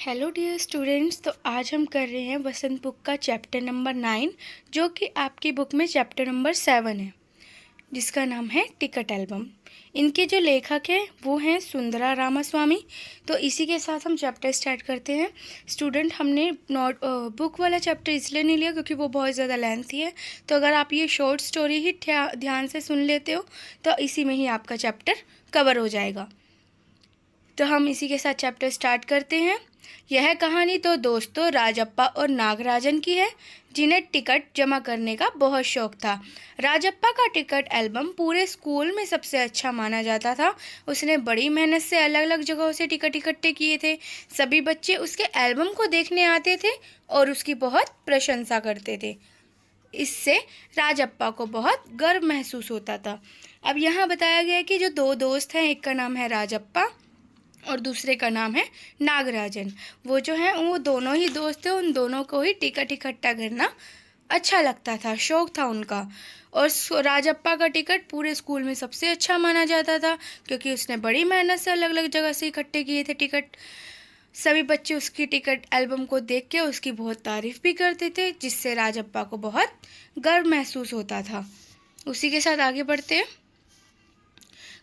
Hello dear students. तो आज हम कर रहे हैं वसंत बुक का चैप्टर नंबर 9, जो कि आपकी बुक में चैप्टर नंबर 7 है, जिसका नाम है टिकट एल्बम। इनके जो लेखक हैं वो हैं सुंदरा रामास्वामी। तो इसी के साथ हम चैप्टर स्टार्ट करते हैं। स्टूडेंट, हमने नोट बुक वाला चैप्टर इसलिए नहीं लिया क्योंकि वो बहुत ज़्यादा लेंथी है। तो अगर आप ये शॉर्ट स्टोरी ही ध्यान से सुन लेते हो तो इसी में ही आपका चैप्टर कवर हो जाएगा। तो हम इसी के साथ चैप्टर स्टार्ट करते हैं। यह कहानी तो दोस्तों राजप्पा और नागराजन की है, जिन्हें टिकट जमा करने का बहुत शौक था। राजप्पा का टिकट एल्बम पूरे स्कूल में सबसे अच्छा माना जाता था। उसने बड़ी मेहनत से अलग अलग जगहों से टिकट इकट्ठे किए थे। सभी बच्चे उसके एल्बम को देखने आते थे और उसकी बहुत प्रशंसा करते थे। इससे राजप्पा को बहुत गर्व महसूस होता था। अब यहाँ बताया गया है कि जो दो दोस्त हैं, एक का नाम है राजप्पा और दूसरे का नाम है नागराजन। वो जो है वो दोनों ही दोस्त थे। उन दोनों को ही टिकट इकट्ठा करना अच्छा लगता था, शौक था उनका। और राजप्पा का टिकट पूरे स्कूल में सबसे अच्छा माना जाता था क्योंकि उसने बड़ी मेहनत से अलग अलग जगह से इकट्ठे किए थे टिकट। सभी बच्चे उसकी टिकट एल्बम को देख के उसकी बहुत तारीफ भी करते थे, जिससे राजप्पा को बहुत गर्व महसूस होता था। उसी के साथ आगे बढ़ते हैं।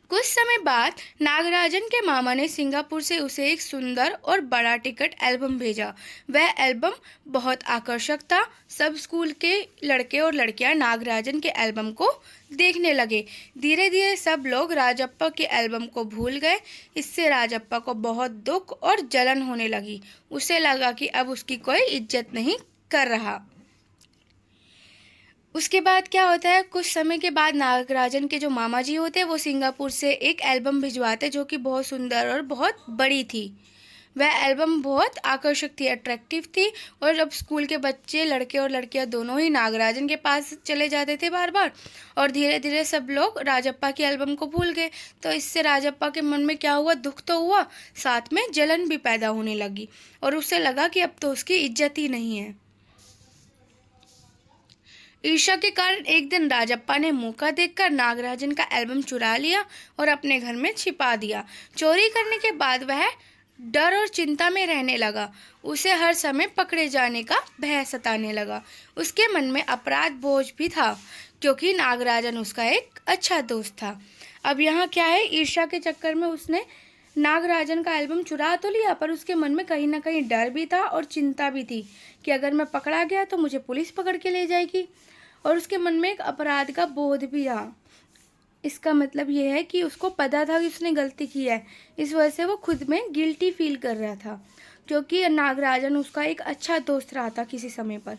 कुछ समय बाद नागराजन के मामा ने सिंगापुर से उसे एक सुंदर और बड़ा टिकट एल्बम भेजा। वह एल्बम बहुत आकर्षक था। सब स्कूल के लड़के और लड़कियां नागराजन के एल्बम को देखने लगे। धीरे धीरे सब लोग राजप्पा के एल्बम को भूल गए। इससे राजप्पा को बहुत दुख और जलन होने लगी। उसे लगा कि अब उसकी कोई इज्जत नहीं कर रहा। उसके बाद क्या होता है, कुछ समय के बाद नागराजन के जो मामा जी होते हैं वो सिंगापुर से एक एल्बम भिजवाते जो कि बहुत सुंदर और बहुत बड़ी थी। वह एल्बम बहुत आकर्षक थी, अट्रैक्टिव थी। और जब स्कूल के बच्चे, लड़के और लड़कियां दोनों ही नागराजन के पास चले जाते थे बार बार, और धीरे धीरे सब लोग राजप्पा की एल्बम को भूल गए। तो इससे राजप्पा के मन में क्या हुआ, दुख तो हुआ, साथ में जलन भी पैदा होने लगी और उसे लगा कि अब तो उसकी इज्जत ही नहीं है। ईर्ष्या के कारण एक दिन राजप्पा ने मौका देखकर नागराजन का एल्बम चुरा लिया और अपने घर में छिपा दिया। चोरी करने के बाद वह डर और चिंता में रहने लगा। उसे हर समय पकड़े जाने का भय सताने लगा। उसके मन में अपराध बोझ भी था क्योंकि नागराजन उसका एक अच्छा दोस्त था। अब यहाँ क्या है, ईर्ष्या के चक्कर में उसने नागराजन का एल्बम चुरा तो लिया, पर उसके मन में कहीं ना कहीं डर भी था और चिंता भी थी कि अगर मैं पकड़ा गया तो मुझे पुलिस पकड़ के ले जाएगी। और उसके मन में एक अपराध का बोध भी था। इसका मतलब ये है कि उसको पता था कि उसने गलती की है। इस वजह से वो खुद में गिल्टी फील कर रहा था क्योंकि नागराजन उसका एक अच्छा दोस्त रहा था किसी समय पर।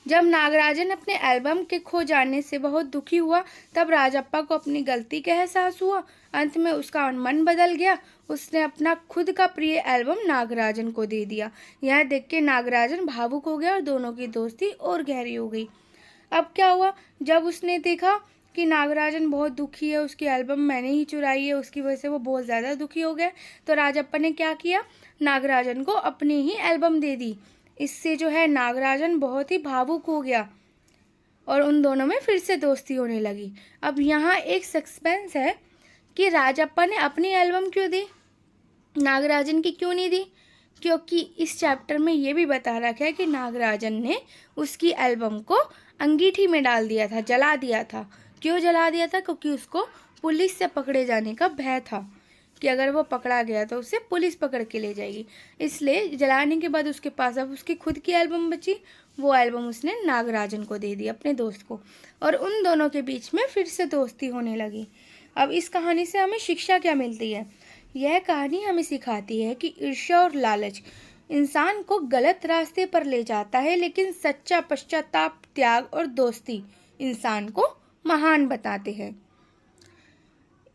जब नागराजन अपने एल्बम के खो जाने से बहुत दुखी हुआ, तब राजप्पा को अपनी गलती का एहसास हुआ। अंत में उसका मन बदल गया। उसने अपना खुद का प्रिय एल्बम नागराजन को दे दिया। यह देख के नागराजन भावुक हो गया और दोनों की दोस्ती और गहरी हो गई। अब क्या हुआ, जब उसने देखा कि नागराजन बहुत दुखी है, उसकी एल्बम मैंने ही चुराई है, उसकी वजह से वो बहुत ज़्यादा दुखी हो गया, तो राजप्पा ने क्या किया, नागराजन को अपनी ही एल्बम दे दी। इससे जो है नागराजन बहुत ही भावुक हो गया और उन दोनों में फिर से दोस्ती होने लगी। अब यहाँ एक सस्पेंस है कि राजप्पा ने अपनी एल्बम क्यों दी, नागराजन की क्यों नहीं दी, क्योंकि इस चैप्टर में ये भी बता रखा है कि नागराजन ने उसकी एल्बम को अंगीठी में डाल दिया था, जला दिया था। क्यों जला दिया था, क्योंकि उसको पुलिस से पकड़े जाने का भय था कि अगर वो पकड़ा गया तो उसे पुलिस पकड़ के ले जाएगी। इसलिए जलाने के बाद उसके पास अब उसकी खुद की एल्बम बची। वो एल्बम उसने नागराजन को दे दी, अपने दोस्त को, और उन दोनों के बीच में फिर से दोस्ती होने लगी। अब इस कहानी से हमें शिक्षा क्या मिलती है? यह कहानी हमें सिखाती है कि ईर्ष्या और लालच इंसान को गलत रास्ते पर ले जाता है, लेकिन सच्चा पश्चाताप, त्याग और दोस्ती इंसान को महान बताते हैं।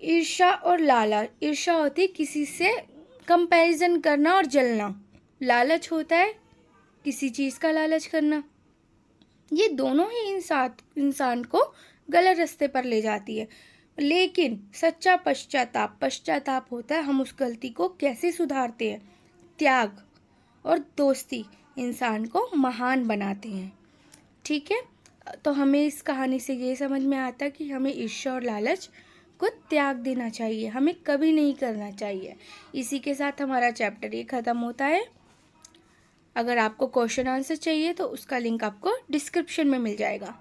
ईर्ष्या और लालच, ईर्ष्या होती है किसी से कंपैरिजन करना और जलना। लालच होता है किसी चीज़ का लालच करना। ये दोनों ही इंसान को गलत रास्ते पर ले जाती है। लेकिन सच्चा पश्चाताप होता है हम उस गलती को कैसे सुधारते हैं। त्याग और दोस्ती इंसान को महान बनाते हैं। ठीक है, तो हमें इस कहानी से ये समझ में आता है कि हमें ईर्ष्या और लालच को त्याग देना चाहिए, हमें कभी नहीं करना चाहिए। इसी के साथ हमारा चैप्टर ये ख़त्म होता है। अगर आपको क्वेश्चन आंसर चाहिए तो उसका लिंक आपको डिस्क्रिप्शन में मिल जाएगा।